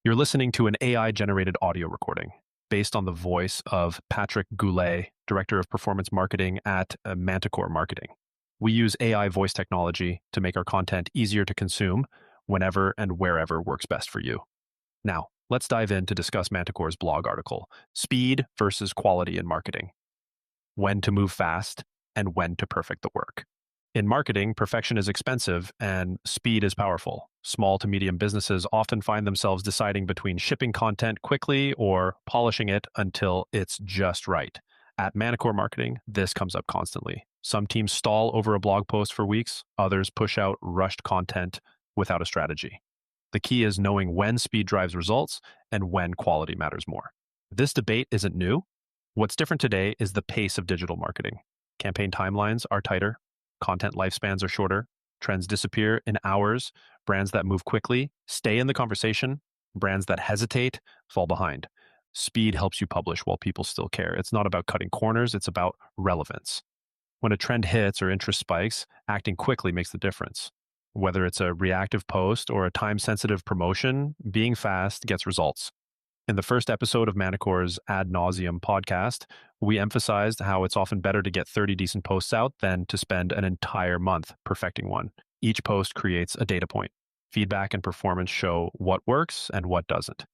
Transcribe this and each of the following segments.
You're listening to an AI-generated audio recording based on the voice of Patrick Goulet, Director of Performance Marketing at Manticore Marketing. We use AI voice technology to make our content easier to consume whenever and wherever works best for you. Now, let's dive in to discuss Manticore's blog article, Speed versus Quality in Marketing: When to Move Fast and When to Perfect the Work. In marketing, perfection is expensive and speed is powerful. Small to medium businesses often find themselves deciding between shipping content quickly or polishing it until it's just right. At Manticore Marketing, this comes up constantly. Some teams stall over a blog post for weeks, others push out rushed content without a strategy. The key is knowing when speed drives results and when quality matters more. This debate isn't new. What's different today is the pace of digital marketing. Campaign timelines are tighter, content lifespans are shorter, trends disappear in hours, brands that move quickly stay in the conversation, brands that hesitate fall behind. Speed helps you publish while people still care. It's not about cutting corners, it's about relevance. When a trend hits or interest spikes, acting quickly makes the difference. Whether it's a reactive post or a time-sensitive promotion, being fast gets results. In the first episode of Manticore's Ad Nauseum podcast, we emphasized how it's often better to get 30 decent posts out than to spend an entire month perfecting one. Each post creates a data point. Feedback and performance show what works and what doesn't.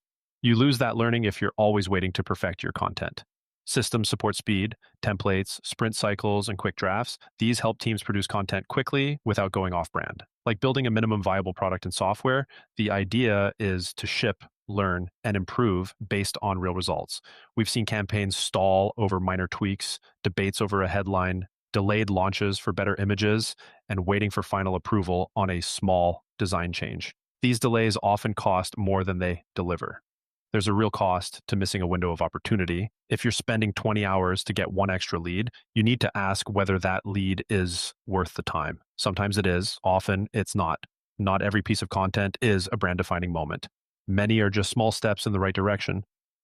You lose that learning if you're always waiting to perfect your content. Systems support speed, templates, sprint cycles, and quick drafts. These help teams produce content quickly without going off-brand. Like building a minimum viable product in software, the idea is to ship, learn, and improve based on real results. We've seen campaigns stall over minor tweaks, debates over a headline, delayed launches for better images, and waiting for final approval on a small design change. These delays often cost more than they deliver. There's a real cost to missing a window of opportunity. If you're spending 20 hours to get one extra lead, you need to ask whether that lead is worth the time. Sometimes it is, often it's not. Not every piece of content is a brand-defining moment. Many are just small steps in the right direction.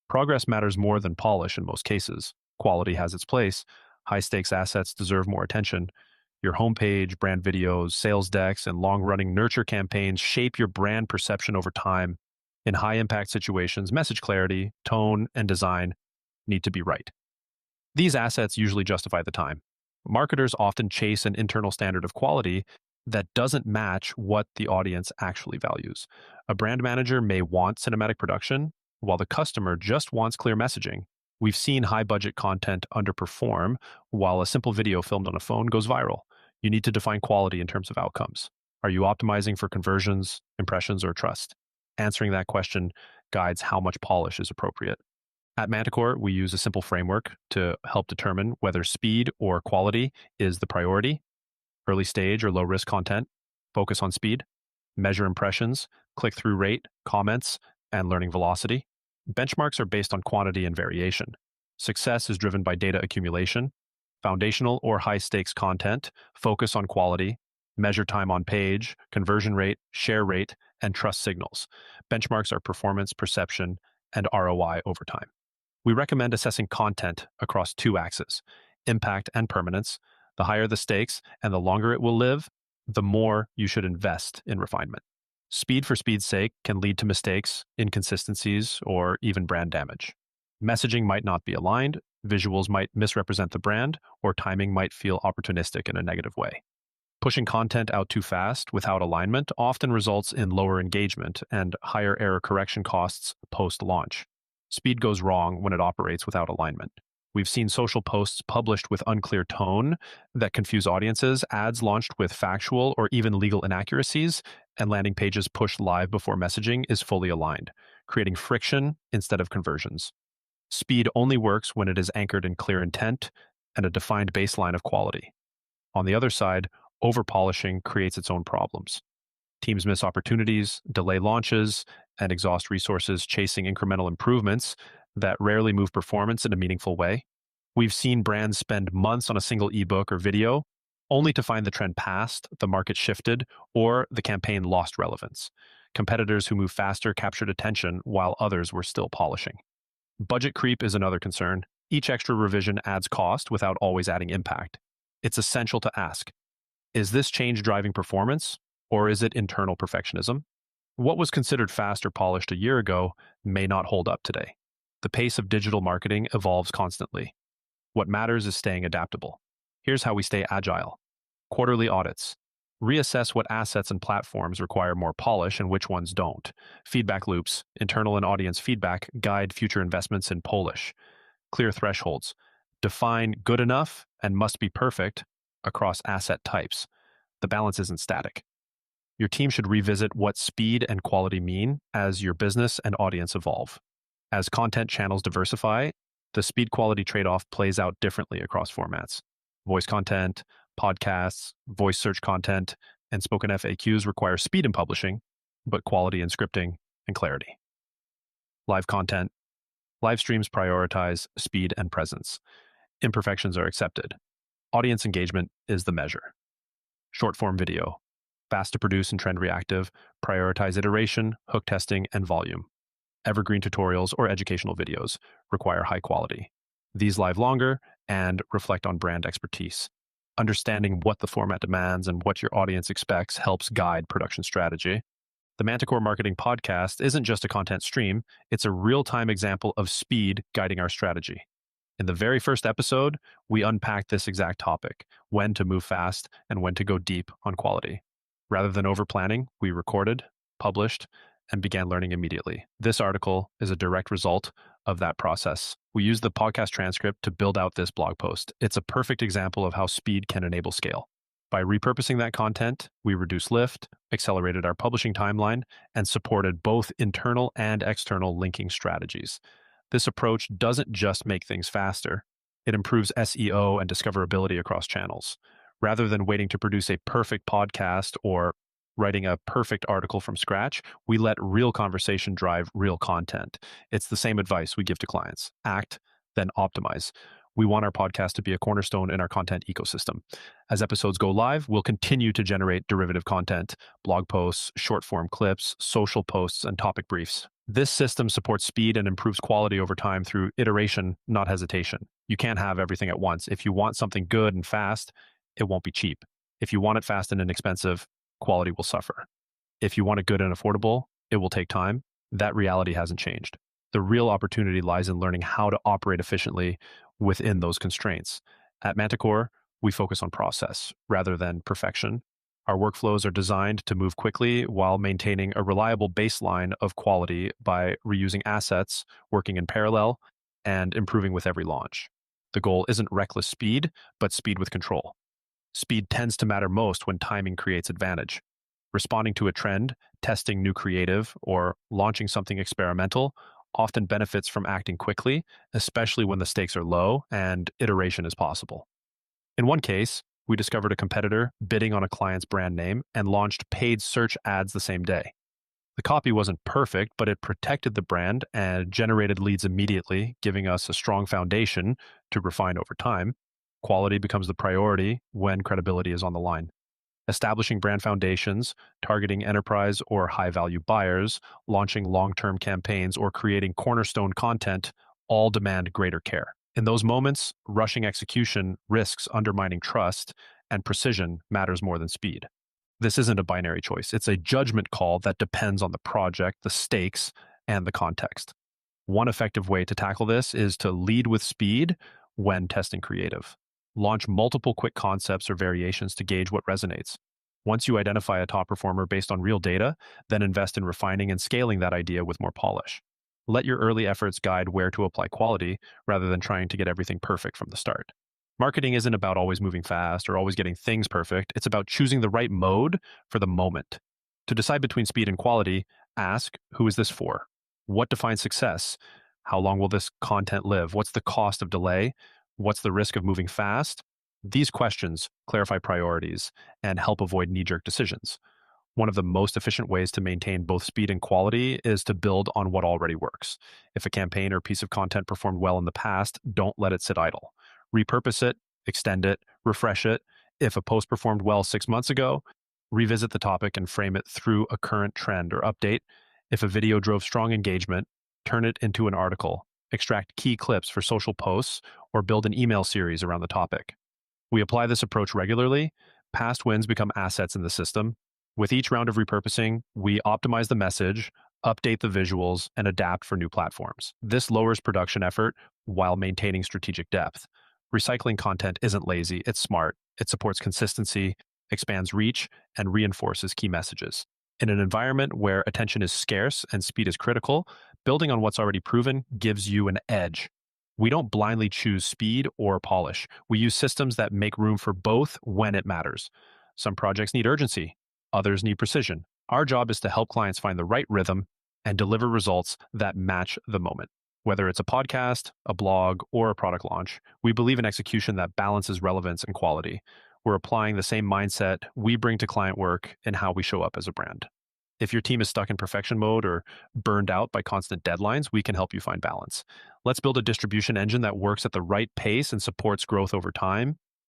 Progress matters more than polish in most cases. Quality has its place. High-stakes assets deserve more attention. Your homepage, brand videos, sales decks, and long-running nurture campaigns shape your brand perception over time. In high-impact situations, message clarity, tone, and design need to be right. These assets usually justify the time. Marketers often chase an internal standard of quality that doesn't match what the audience actually values. A brand manager may want cinematic production, while the customer just wants clear messaging. We've seen high-budget content underperform, while a simple video filmed on a phone goes viral. You need to define quality in terms of outcomes. Are you optimizing for conversions, impressions, or trust? Answering that question guides how much polish is appropriate. At Manticore, we use a simple framework to help determine whether speed or quality is the priority. Early stage or low risk content, focus on speed, measure impressions, click-through rate, comments, and learning velocity. Benchmarks are based on quantity and variation. Success is driven by data accumulation. Foundational or high-stakes content, focus on quality, measure time on page, conversion rate, share rate, and trust signals. Benchmarks are performance, perception, and ROI over time. We recommend assessing content across two axes: impact and permanence. The higher the stakes and the longer it will live, the more you should invest in refinement. Speed for speed's sake can lead to mistakes, inconsistencies, or even brand damage. Messaging might not be aligned, visuals might misrepresent the brand, or timing might feel opportunistic in a negative way. Pushing content out too fast without alignment often results in lower engagement and higher error correction costs post-launch. Speed goes wrong when it operates without alignment. We've seen social posts published with unclear tone that confuse audiences, ads launched with factual or even legal inaccuracies, and landing pages pushed live before messaging is fully aligned, creating friction instead of conversions. Speed only works when it is anchored in clear intent and a defined baseline of quality. On the other side, over-polishing creates its own problems. Teams miss opportunities, delay launches, and exhaust resources chasing incremental improvements that rarely move performance in a meaningful way. We've seen brands spend months on a single ebook or video, only to find the trend passed, the market shifted, or the campaign lost relevance. Competitors who moved faster captured attention while others were still polishing. Budget creep is another concern. Each extra revision adds cost without always adding impact. It's essential to ask, is this change driving performance, or is it internal perfectionism? What was considered fast or polished a year ago may not hold up today. The pace of digital marketing evolves constantly. What matters is staying adaptable. Here's how we stay agile. Quarterly audits. Reassess what assets and platforms require more polish and which ones don't. Feedback loops, internal and audience feedback, guide future investments in polish. Clear thresholds. Define good enough and must be perfect across asset types. The balance isn't static. Your team should revisit what speed and quality mean as your business and audience evolve. As content channels diversify, the speed quality trade off plays out differently across formats. Voice content, podcasts, voice search content, and spoken FAQs require speed in publishing, but quality in scripting and clarity. Live content. Live streams prioritize speed and presence. Imperfections are accepted. Audience engagement is the measure. Short form video. Fast to produce and trend reactive, prioritize iteration, hook testing, and volume. Evergreen tutorials or educational videos require high quality. These live longer and reflect on brand expertise. Understanding what the format demands and what your audience expects helps guide production strategy. The Manticore Marketing podcast isn't just a content stream, it's a real-time example of speed guiding our strategy. In the very first episode, we unpacked this exact topic, when to move fast and when to go deep on quality. Rather than over-planning, we recorded, published, and began learning immediately. This article is a direct result of that process. We used the podcast transcript to build out this blog post. It's a perfect example of how speed can enable scale. By repurposing that content, we reduced lift, accelerated our publishing timeline, and supported both internal and external linking strategies. This approach doesn't just make things faster, it improves SEO and discoverability across channels. Rather than waiting to produce a perfect podcast or writing a perfect article from scratch, we let real conversation drive real content. It's the same advice we give to clients. Act, then optimize. We want our podcast to be a cornerstone in our content ecosystem. As episodes go live, we'll continue to generate derivative content, blog posts, short form clips, social posts, and topic briefs. This system supports speed and improves quality over time through iteration, not hesitation. You can't have everything at once. If you want something good and fast, it won't be cheap. If you want it fast and inexpensive, quality will suffer. If you want it good and affordable, it will take time. That reality hasn't changed. The real opportunity lies in learning how to operate efficiently within those constraints. At Manticore, we focus on process rather than perfection. Our workflows are designed to move quickly while maintaining a reliable baseline of quality by reusing assets, working in parallel, and improving with every launch. The goal isn't reckless speed, but speed with control. Speed tends to matter most when timing creates advantage. Responding to a trend, testing new creative, or launching something experimental often benefits from acting quickly, especially when the stakes are low and iteration is possible. In one case, we discovered a competitor bidding on a client's brand name and launched paid search ads the same day. The copy wasn't perfect, but it protected the brand and generated leads immediately, giving us a strong foundation to refine over time. Quality becomes the priority when credibility is on the line. Establishing brand foundations, targeting enterprise or high-value buyers, launching long-term campaigns, or creating cornerstone content all demand greater care. In those moments, rushing execution risks undermining trust, and precision matters more than speed. This isn't a binary choice. It's a judgment call that depends on the project, the stakes, and the context. One effective way to tackle this is to lead with speed when testing creative. Launch multiple quick concepts or variations to gauge what resonates. Once you identify a top performer based on real data, then invest in refining and scaling that idea with more polish. Let your early efforts guide where to apply quality rather than trying to get everything perfect from the start. Marketing isn't about always moving fast or always getting things perfect. It's about choosing the right mode for the moment. To decide between speed and quality, ask, who is this for? What defines success? How long will this content live? What's the cost of delay? What's the risk of moving fast? These questions clarify priorities and help avoid knee-jerk decisions. One of the most efficient ways to maintain both speed and quality is to build on what already works. If a campaign or piece of content performed well in the past, don't let it sit idle. Repurpose it, extend it, refresh it. If a post performed well 6 months ago, revisit the topic and frame it through a current trend or update. If a video drove strong engagement, turn it into an article, extract key clips for social posts, or build an email series around the topic. We apply this approach regularly. Past wins become assets in the system, With each round of repurposing, we optimize the message, update the visuals, and adapt for new platforms. This lowers production effort while maintaining strategic depth. Recycling content isn't lazy, it's smart. It supports consistency, expands reach, and reinforces key messages. In an environment where attention is scarce and speed is critical, building on what's already proven gives you an edge. We don't blindly choose speed or polish. We use systems that make room for both when it matters. Some projects need urgency, others need precision. Our job is to help clients find the right rhythm and deliver results that match the moment. Whether it's a podcast, a blog, or a product launch, we believe in execution that balances relevance and quality. We're applying the same mindset we bring to client work and how we show up as a brand. If your team is stuck in perfection mode or burned out by constant deadlines, we can help you find balance. Let's build a distribution engine that works at the right pace and supports growth over time.